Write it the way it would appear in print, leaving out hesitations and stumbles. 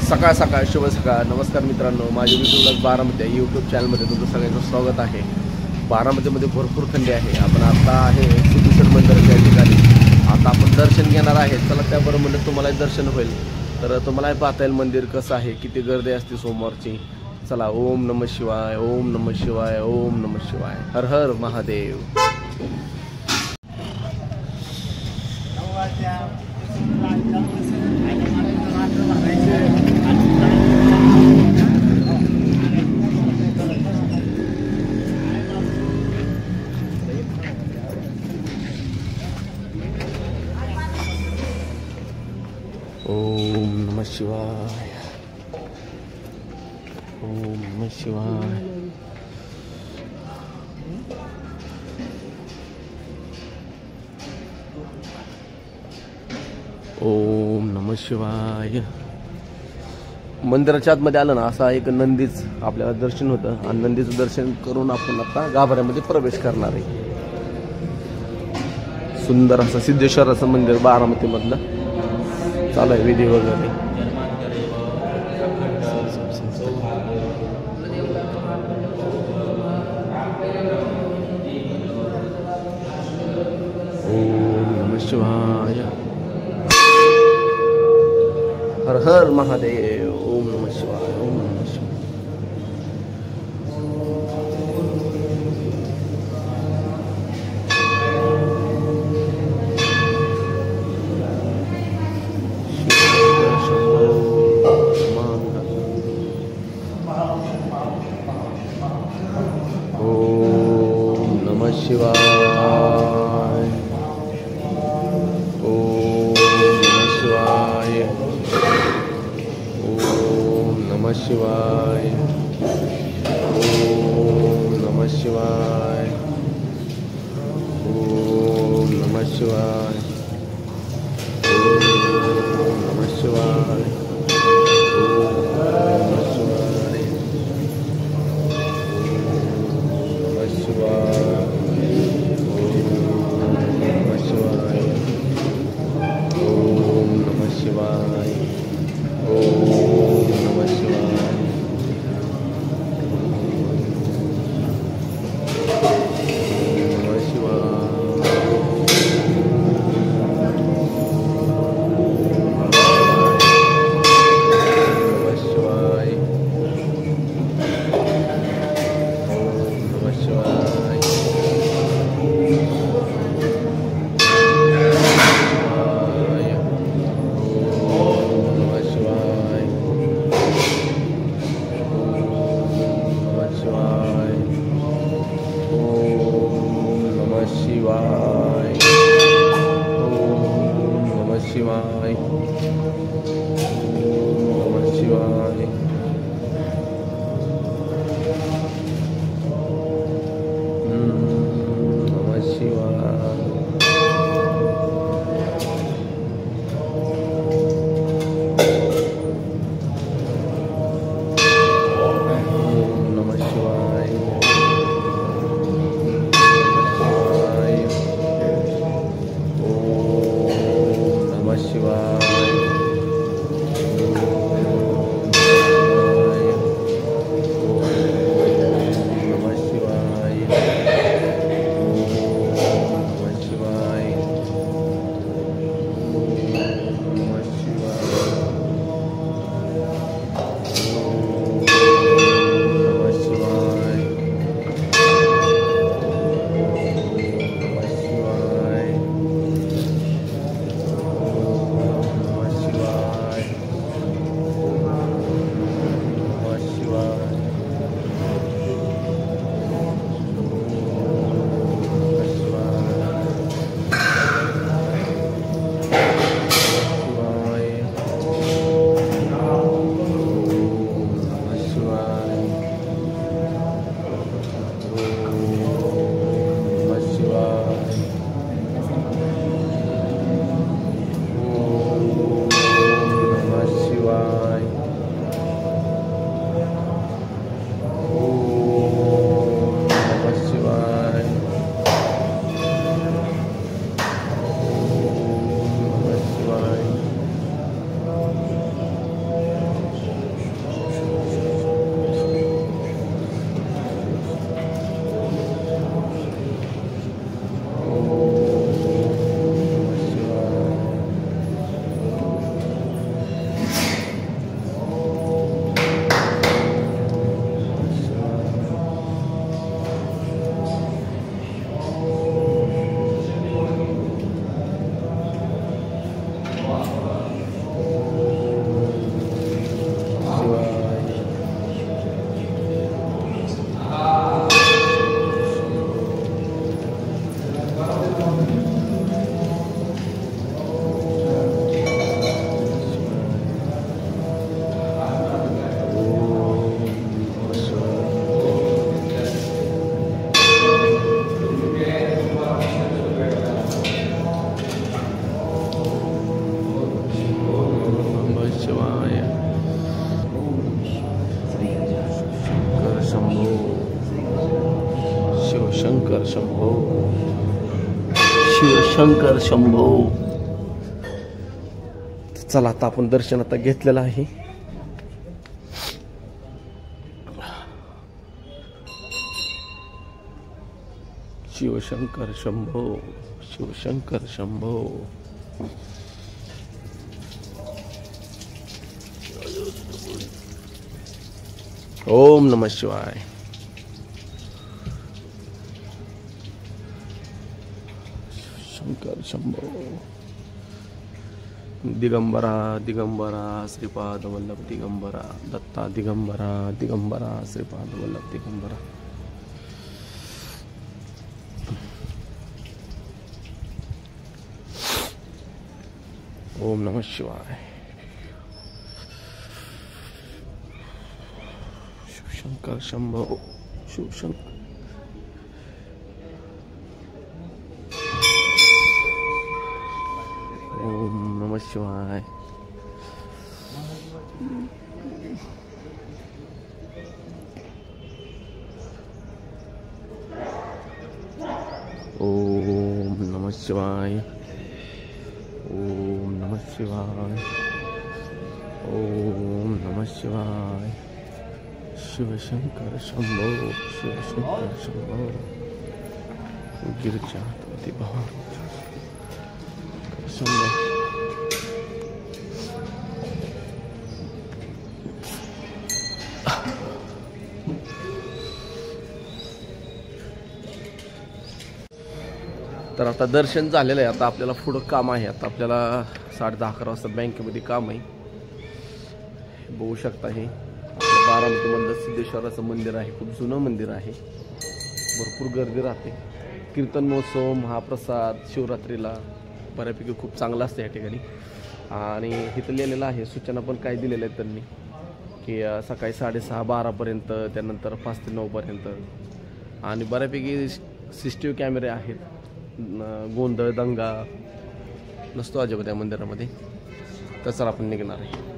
सकाळ सकाळ शुभ सकाळ. नमस्कार मित्रांनो, माझे व्हिडिओ बारामती या यूट्यूब चॅनलमध्ये तुमचं सगळ्यांचं स्वागत आहे. बारामतीमध्ये भरपूर थंडी आहे. आपण आता आहे सिद्धेश्वर मंदिराच्या ठिकाणी. आता आपण दर्शन घेणार आहे. चला त्याबरोबर म्हणलं तुम्हाला दर्शन होईल, तर तुम्हाला पाहता येईल मंदिर कसं आहे, किती गर्दी असते सोमवारची. चला, ओम नमः शिवाय, ओम नमः शिवाय, ओम नमः शिवाय, हर हर महादेव. ओम नमः शिवाय, ओम नमः शिवाय. ओम नमः शिवाय. मंदिराच्या आतमध्ये आलं ना, असा एक नंदीच आपल्याला दर्शन होतं आणि नंदीचं दर्शन करून आपण आता गाभाऱ्यामध्ये प्रवेश करणार आहे. सुंदर असं सिद्धेश्वराचं मंदिर बारामतीमधलं चालू आहे विधी वगैरे. ओम नमः शिवाय, हर हर महादेव. ओम नमः शिवाय, ओम नमः शिवाय. ओम नमः शिवाय, ओम नमः शिवाय, ओम नमः शिवाय, ओम नमः शिवाय, ओम नमः शिवाय, ओम नमः शिवाय, शिवशंकर शंभो, शिवशंकर शंभो. चला आता आपण दर्शन आता घेतलेलं आहे. शिवशंकर शंभो, शिवशंकर शंभो. ओम नमः शिवाय. शंकर शंभो. दिगंबरा दिगंबरा श्रीपाद वल्लभ दिगंबरा, दत्ता दिगंबरा दिगंबरा श्रीपाद वल्लभ दिगंबरा. ओम नमः शिवाय. शिवशंकर शंभो, शिवशंकर. ओम नमः शिवाय. ओम नमः शिवाय. ओम नमः शिवाय. ओम नमः शिवाय. शिवशंकर शंभो, शिवशंकर शंभो. गिरिजापति भवानी शंभो. तर आता दर्शन झालेलं आहे. आता आपल्याला पुढं काम आहे. आता आपल्याला 10:30-11 वाजता बँकेमध्ये काम आहे. बघू शकता हे बारामतीमधलं सिद्धेश्वराचं मंदिर आहे. खूप जुनं मंदिर आहे. भरपूर गर्दी राहते. कीर्तन महोत्सव, महाप्रसाद, शिवरात्रीला बऱ्यापैकी खूप चांगलं असतं या ठिकाणी. आणि इथं लिहिलेलं आहे, सूचना पण काय दिलेल्या आहेत त्यांनी, की सकाळी 6:30-12 पर्यंत, त्यानंतर 5 ते 9 पर्यंत. आणि बऱ्यापैकी CCTV कॅमेरे आहेत. गोंधळ दंगा नसतो अजिबात या मंदिरामध्ये. तसं आपण निघणार आहे.